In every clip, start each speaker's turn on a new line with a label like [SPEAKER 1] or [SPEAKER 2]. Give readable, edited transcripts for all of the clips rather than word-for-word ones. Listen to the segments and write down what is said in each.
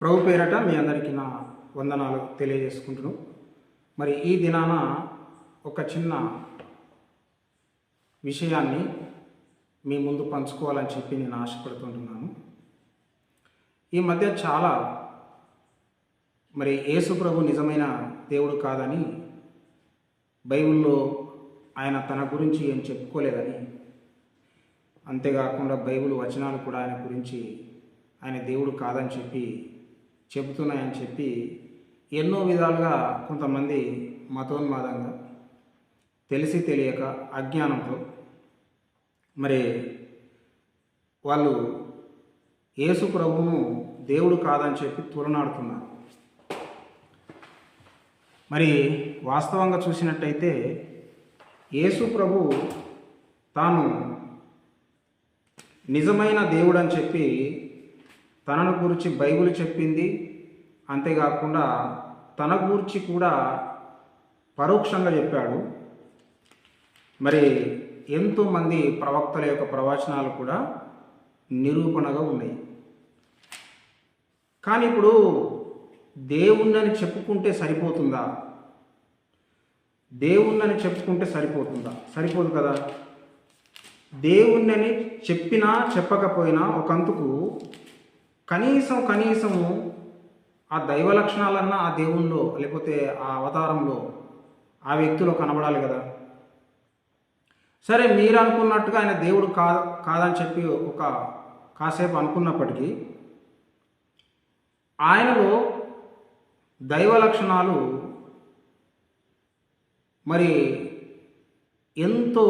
[SPEAKER 1] ప్రభు పేరట మీ అందరికీ నా వందనాలు తెలియజేసుకుంటున్నాను. మరి ఈ దినాన ఒక చిన్న విషయాన్ని మీ ముందు పంచుకోవాలని చెప్పి నేను ఆశపడుతుంటున్నాను. ఈ మధ్య చాలా యేసు ప్రభు నిజమైన దేవుడు కాదని, బైబిల్లో ఆయన తన గురించి ఏం చెప్పుకోలేదని, అంతేకాకుండా బైబిల్ వచనాలు కూడా ఆయన గురించి ఆయన దేవుడు కాదని చెప్పి చెబుతున్నాయని చెప్పి ఎన్నో విధాలుగా కొంతమంది మతోన్మాదంగా తెలిసి తెలియక అజ్ఞానంతో వాళ్ళు యేసు ప్రభువును దేవుడు కాదని చెప్పి తులనాడుతున్నారు. వాస్తవంగా చూసినట్టయితే యేసు ప్రభు తాను నిజమైన దేవుడు అని చెప్పి తనను గురించి బైబిల్ చెప్పింది. అంతేకాకుండా తన గురించి కూడా పరోక్షంగా చెప్పాడు. ఎంతోమంది ప్రవక్తల యొక్క ప్రవచనాలు కూడా నిరూపణగా ఉన్నాయి. కానీ ఇప్పుడు దేవుణ్ణని చెప్పుకుంటే సరిపోతుందా? దేవుణ్ణని చెప్పుకుంటే సరిపోతుందా? సరిపోదు కదా. దేవుణ్ణని చెప్పినా చెప్పకపోయినా ఒకందుకు కనీసము ఆ దైవ లక్షణాలన్నా ఆ దేవునిలో లేకపోతే ఆ అవతారంలో ఆ వ్యక్తిలో కనబడాలి కదా. సరే, మీరు అనుకున్నట్టుగా ఆయన దేవుడు కాదని చెప్పి ఒక కాసేపు అనుకున్నప్పటికీ ఆయనలో దైవ లక్షణాలు ఎంతో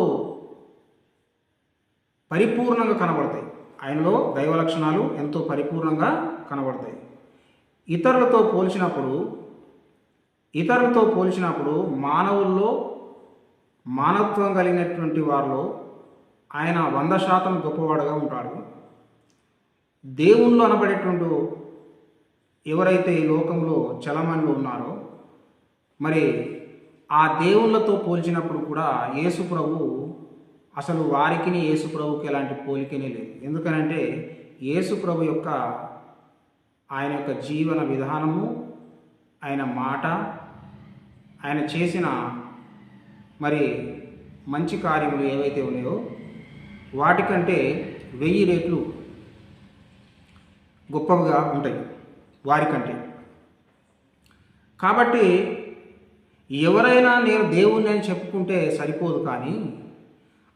[SPEAKER 1] పరిపూర్ణంగా కనబడతాయి. ఆయనలో దైవ లక్షణాలు ఎంతో పరిపూర్ణంగా కనబడతాయి. ఇతరులతో పోల్చినప్పుడు మానవుల్లో మానవత్వం కలిగినటువంటి వారిలో ఆయన 100% గొప్పవాడుగా ఉంటాడు. దేవుళ్ళు అనబడేటువంటి ఎవరైతే ఈ లోకంలో చలమణిలో ఉన్నారో ఆ దేవుళ్ళతో పోల్చినప్పుడు కూడా యేసు ప్రభు అసలు వారికి యేసు ప్రభుకి ఎలాంటి పోలికనే లేదు. ఎందుకనంటే యేసు ప్రభు ఆయన యొక్క జీవన విధానము, ఆయన మాట, ఆయన చేసిన మంచి కార్యములు ఏవైతే ఉన్నాయో వాటికంటే 1000 రెట్లు గొప్పగా ఉంటాయి వారికంటే. కాబట్టి ఎవరైనా నేను దేవుణ్ణి అని చెప్పుకుంటే సరిపోదు, కానీ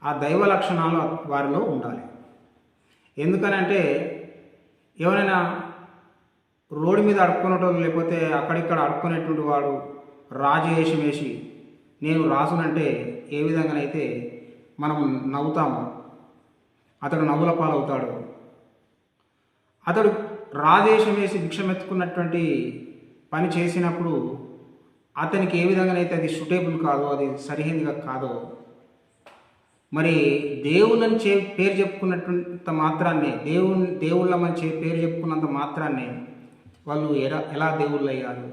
[SPEAKER 1] ఆ దైవ లక్షణాలు వారిలో ఉండాలి. ఎందుకనంటే ఎవరైనా రోడ్డు మీద అడుక్కునేటోళ్ళు లేకపోతే అక్కడిక్కడ అడుక్కునేటువంటి వాడు రాజవేషం వేసి నేను రాజునంటే ఏ విధంగానైతే మనం నవ్వుతాము, అతడు నవ్వుల పాలవుతాడు. అతడు రాజవేషం వేసి భిక్షమెత్తుకున్నటువంటి పని చేసినప్పుడు అతనికి ఏ విధంగానైతే అది సూటేబుల్ కాదో, అది సరిహద్దుగా కాదో, దేవుళ్ళని పేరు చెప్పుకున్నటువంటి మాత్రాన్నే దేవుళ్ళమని పేరు చెప్పుకున్నంత మాత్రాన్నే వాళ్ళు ఎలా దేవుళ్ళు అయ్యారు?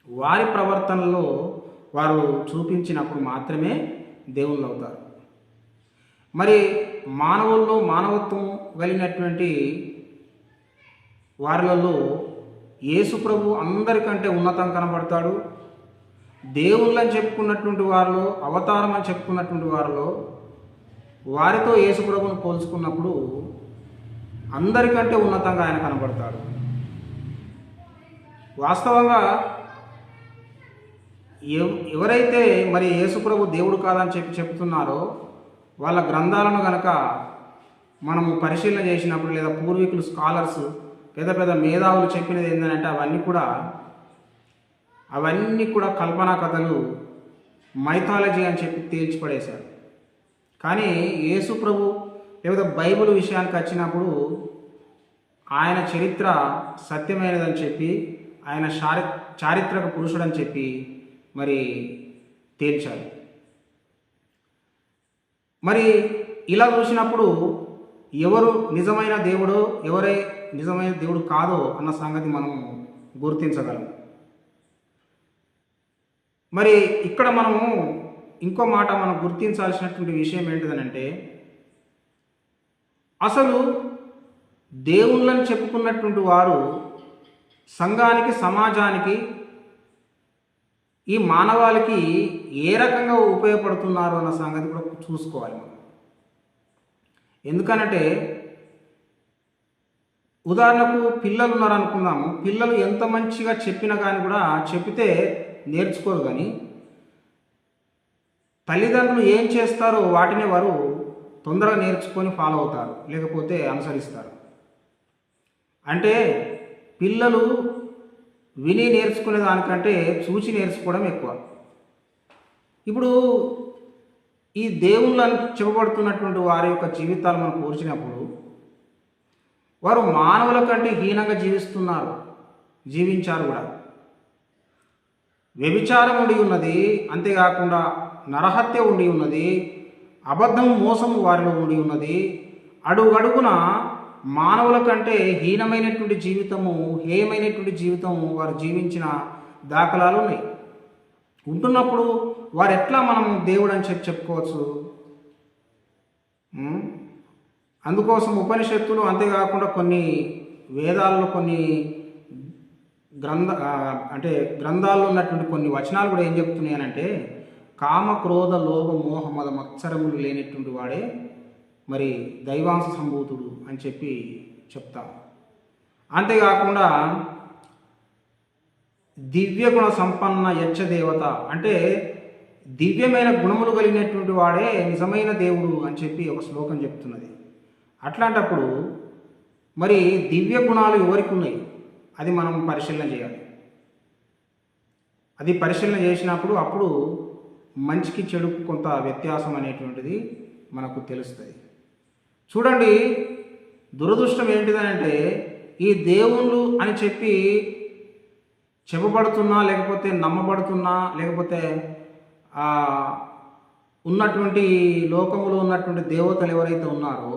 [SPEAKER 1] వారి ప్రవర్తనలో వారు చూపించినప్పుడు మాత్రమే దేవుళ్ళు అవుతారు. మానవుల్లో మానవత్వం కలిగినటువంటి వారిలలో యేసు ప్రభు అందరికంటే ఉన్నతం కనబడతాడు. దేవుళ్ళని చెప్పుకున్నటువంటి వారిలో, అవతారం అని చెప్పుకున్నటువంటి వారిలో వారితో యేసు ప్రభువును పోల్చుకున్నప్పుడు అందరికంటే ఉన్నతంగా ఆయన కనబడతాడు. వాస్తవంగా ఎవరైతే యేసు ప్రభు దేవుడు కాదని చెప్తున్నారో వాళ్ళ గ్రంథాలను కనుక మనము పరిశీలన చేసినప్పుడు, లేదా పూర్వీకులు స్కాలర్స్ పెద్ద పెద్ద మేధావులు చెప్పినది ఏంటంటే అవన్నీ కూడా కల్పనా కథలు, మైథాలజీ అని చెప్పి తేల్చిపడేశారు. కానీ యేసు ప్రభు లేదా బైబిల్ విషయానికి వచ్చినప్పుడు ఆయన చరిత్ర సత్యమైనదని చెప్పి, ఆయన చారిత్రక పురుషుడని చెప్పి తేల్చారు. ఇలా చూసినప్పుడు ఎవరు నిజమైన దేవుడో, ఎవరే నిజమైన దేవుడు కాదో అన్న సంగతి మనము గుర్తించగలం. ఇక్కడ మనము ఇంకో మాట మనం గుర్తించాల్సినటువంటి విషయం ఏంటిదనంటే, అసలు దేవుళ్ళని చెప్పుకున్నటువంటి వారు సంఘానికి, సమాజానికి, ఈ మానవాళికి ఏ రకంగా ఉపయోగపడుతున్నారు అన్న సంగతి కూడా చూసుకోవాలి మనం. ఎందుకనంటే ఉదాహరణకు పిల్లలు ఉన్నారనుకుందాము. పిల్లలు ఎంత మంచిగా చెప్పినా కానీ కూడా చెప్పితే నేర్చుకోరు, కానీ తల్లిదండ్రులు ఏం చేస్తారో వాటిని వారు తొందరగా నేర్చుకొని ఫాలో అవుతారు, లేకపోతే అనుసరిస్తారు. అంటే పిల్లలు విని నేర్చుకునే దానికంటే చూసి నేర్చుకోవడం ఎక్కువ. ఇప్పుడు ఈ దేవుళ్ళని చెప్పబడుతున్నటువంటి వారి యొక్క జీవితాలు మనం పోల్చినప్పుడు వారు మానవుల కంటే హీనంగా జీవించారు కూడా. వ్యభిచారం ఉండి ఉన్నది, అంతేకాకుండా నరహత్య ఉండి ఉన్నది, అబద్ధం, మోసం వారిలో ఉండి ఉన్నది. అడుగడుగున మానవుల కంటే హీనమైనటువంటి జీవితము, హేయమైనటువంటి జీవితము వారు జీవించిన దాఖలాలు ఉన్నాయి. ఉంటున్నప్పుడు వారు ఎట్లా మనం దేవుడు అని చెప్పుకోవచ్చు? అందుకోసం ఉపనిషత్తులు, అంతేకాకుండా కొన్ని వేదాల్లో, కొన్ని గ్రంథాల్లో ఉన్నటువంటి కొన్ని వచనాలు కూడా ఏం చెప్తున్నాయనంటే, కామ, క్రోధ, లోభ, మోహ, మద, మత్సరములు లేనటువంటి వాడే మరి దైవాంశ సంభూతుడు అని చెప్పి చెప్తాం. అంతేకాకుండా దివ్య గుణ సంపన్న యచ్చ దేవత, అంటే దివ్యమైన గుణములు కలిగినటువంటి వాడే నిజమైన దేవుడు అని చెప్పి ఒక శ్లోకం చెప్తున్నది. అట్లాంటప్పుడు మరి దివ్య గుణాలు ఎవరికి ఉన్నాయి? అది మనం పరిశీలన చేయాలి. అది పరిశీలన చేసినప్పుడు అప్పుడు మంచికి చెడుకు కొంత వ్యత్యాసం అనేటువంటిది మనకు తెలుస్తుంది. చూడండి, దురదృష్టం ఏంటిదనంటే ఈ దేవుళ్ళు అని చెప్పి చెప్పబడుతున్నా, లేకపోతే నమ్మబడుతున్నా, లేకపోతే ఉన్నటువంటి లోకములో ఉన్నటువంటి దేవతలు ఎవరైతే ఉన్నారో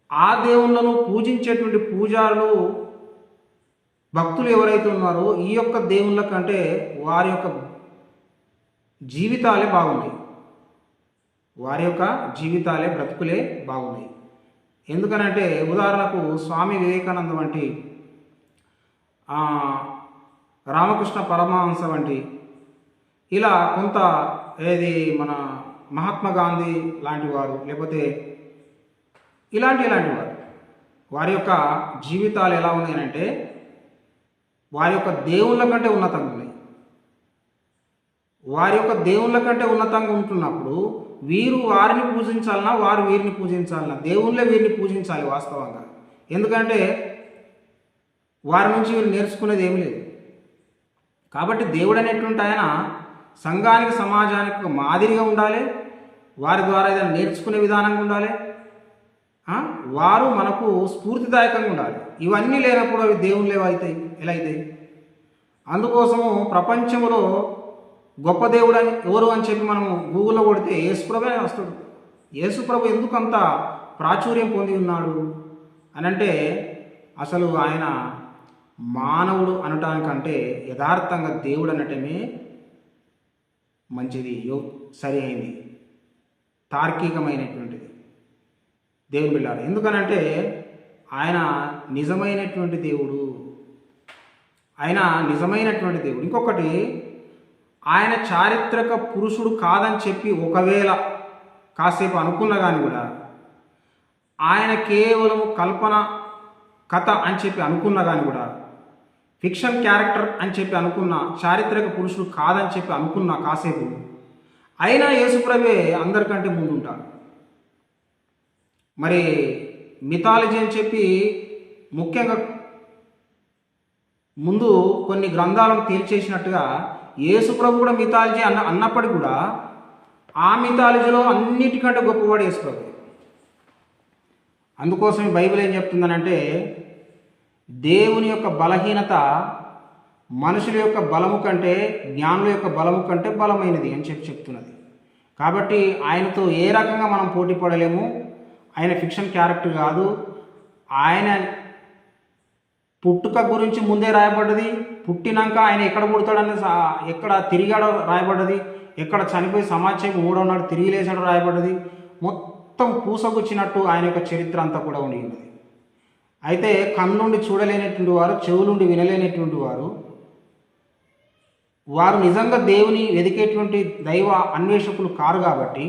[SPEAKER 1] ఆ దేవుళ్ళను పూజించేటువంటి పూజారులు, భక్తులు ఎవరైతే ఉన్నారో ఈ యొక్క దేవుళ్ళ కంటే వారి యొక్క జీవితాలే బాగున్నాయి, వారి యొక్క జీవితాలే, బ్రతుకులే బాగున్నాయి. ఎందుకనంటే ఉదాహరణకు స్వామి వివేకానంద వంటి, రామకృష్ణ పరమహంస వంటి, ఇలా కొంత ఏది మన మహాత్మా గాంధీ లాంటి వారు, లేకపోతే ఇలాంటి వారి యొక్క జీవితాలు ఎలా ఉన్నాయనంటే వారి యొక్క దేవుళ్ళ కంటే ఉన్నతంగా ఉన్నాయి. వారి యొక్క దేవుళ్ళ కంటే ఉన్నతంగా ఉంటున్నప్పుడు వీరు వారిని పూజించాలన్నా, వారు వీరిని పూజించాలన్నా, దేవుళ్ళే వీరిని పూజించాలి వాస్తవంగా. ఎందుకంటే వారి నుంచి వీరు నేర్చుకునేది ఏమి లేదు. కాబట్టి దేవుడు అనేటువంటి ఆయన సంఘానికి, సమాజానికి ఒక మాదిరిగా ఉండాలి, వారి ద్వారా ఏదైనా నేర్చుకునే విధానంగా ఉండాలి, వారు మనకు స్ఫూర్తిదాయకంగా ఉండాలి. ఇవన్నీ లేనప్పుడు అవి దేవుళ్ళు ఎలా అవుతాయి? అందుకోసము ప్రపంచంలో గొప్ప దేవుడు ఎవరు అని చెప్పి మనం గూగుల్లో కొడితే యేసుప్రభే వస్తాడు. యేసుప్రభు ఎందుకు అంత ప్రాచుర్యం పొంది ఉన్నాడు అనంటే అసలు ఆయన మానవుడు అనటానికంటే యథార్థంగా దేవుడు అనటమే మంచిది, సరి అయింది, తార్కికమైనటువంటిది. దేవుని బిడ్డలారా, ఎందుకనంటే ఆయన నిజమైనటువంటి దేవుడు, ఆయన నిజమైనటువంటి దేవుడు. ఇంకొకటి, ఆయన చారిత్రక పురుషుడు కాదని చెప్పి ఒకవేళ కాసేపు అనుకున్నా కానీ కూడా, ఆయన కేవలం కల్పన కథ అని చెప్పి అనుకున్నా కానీ కూడా, ఫిక్షన్ క్యారెక్టర్ అని చెప్పి అనుకున్న, చారిత్రక పురుషుడు కాదని చెప్పి అనుకున్నా కాసేపు, అయినా యేసుప్రభే అందరికంటే ముందుంటాడు. మరి మిథాలజీ అని చెప్పి ముఖ్యంగా ముందు కొన్ని గ్రంథాలను తేల్చేసినట్టుగా యేసుప్రభు కూడా మిథాలజీ అన్నప్పటికీ కూడా ఆ మిథాలజీలో అన్నిటికంటే గొప్పవాడు యేసుప్రభు. అందుకోసం బైబిల్ ఏం చెప్తుందనంటే దేవుని యొక్క బలహీనత మనుషుల యొక్క బలము కంటే, జ్ఞానుల యొక్క బలము కంటే బలమైనది అని చెప్తున్నది. కాబట్టి ఆయనతో ఏ రకంగా మనం పోటీ పడలేము. ఆయన ఫిక్షన్ క్యారెక్టర్ కాదు. ఆయన పుట్టుక గురించి ముందే రాయబడ్డది, పుట్టినాక ఆయన ఎక్కడ పుడతాడని, ఎక్కడ తిరిగాడో రాయబడ్డది, ఎక్కడ చనిపోయి సమాజం 3వ నాడు తిరిగి లేచాడో రాయబడ్డది. మొత్తం పూసగుచ్చినట్టు ఆయన యొక్క చరిత్ర అంతా కూడా ఉండి ఉన్నది. అయితే కన్నుండి చూడలేనటువంటి వారు, చెవులుండి వినలేనటువంటి వారు, వారు నిజంగా దేవుని వెదికేటువంటి దైవ అన్వేషకులు కారు కాబట్టి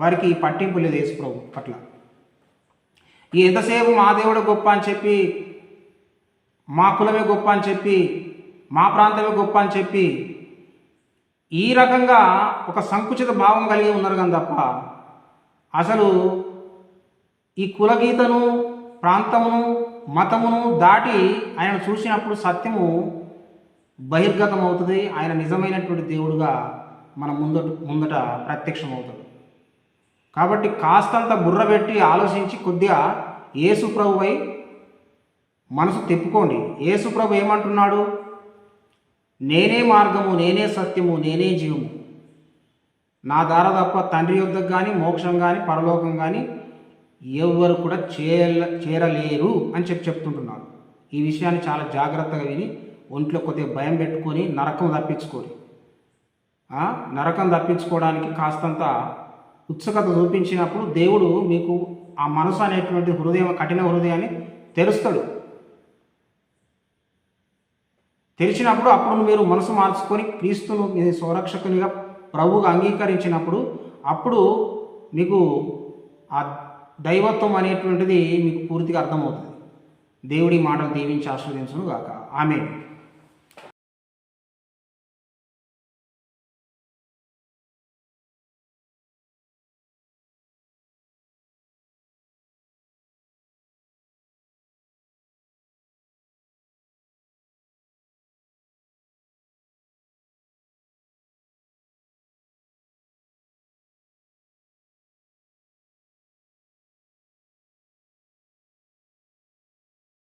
[SPEAKER 1] వారికి పట్టింపు లేదు యేసు ప్రభు పట్ల. ఎంతసేపు మా దేవుడు గొప్ప అని చెప్పి, మా కులమే గొప్ప అని చెప్పి, మా ప్రాంతమే గొప్ప అని చెప్పి ఈ రకంగా ఒక సంకుచిత భావం కలిగి ఉన్నారు కానీ తప్ప అసలు ఈ కులగీతను, ప్రాంతమును, మతమును దాటి ఆయన చూసినప్పుడు సత్యము బహిర్గతం అవుతుంది. ఆయన నిజమైనటువంటి దేవుడుగా మన ముందట ప్రత్యక్షమవుతాడు. కాబట్టి కాస్తంత బుర్ర పెట్టి ఆలోచించి కొద్దిగా యేసు ప్రభువై మనసు తిప్పుకోండి. యేసు ప్రభు ఏమంటున్నాడు? నేనే మార్గము, నేనే సత్యము, నేనే జీవము, నా ద్వారా తప్ప తండ్రి యొద్దకు కానీ, మోక్షం కానీ, పరలోకం కానీ ఎవరు కూడా చేరలేరు అని చెప్తుంటున్నారు. ఈ విషయాన్ని చాలా జాగ్రత్తగా విని ఒంట్లో కొద్దిగా భయం పెట్టుకొని నరకం తప్పించుకోరు. నరకం తప్పించుకోవడానికి కాస్తంత ఉత్సుకత చూపించినప్పుడు దేవుడు మీకు ఆ మనసు అనేటువంటి హృదయం, కఠిన హృదయాన్ని తెరుస్తాడు. తెరిచినప్పుడు అప్పుడు మీరు మనసు మార్చుకొని క్రీస్తును మీ స్వరక్షకునిగా ప్రభువుగా అంగీకరించినప్పుడు అప్పుడు మీకు ఆ దైవత్వం అనేటువంటిది మీకు పూర్తిగా అర్థమవుతుంది. దేవుడి మాటలు దీవించి ఆశీర్వదించును గాక. ఆమేన్.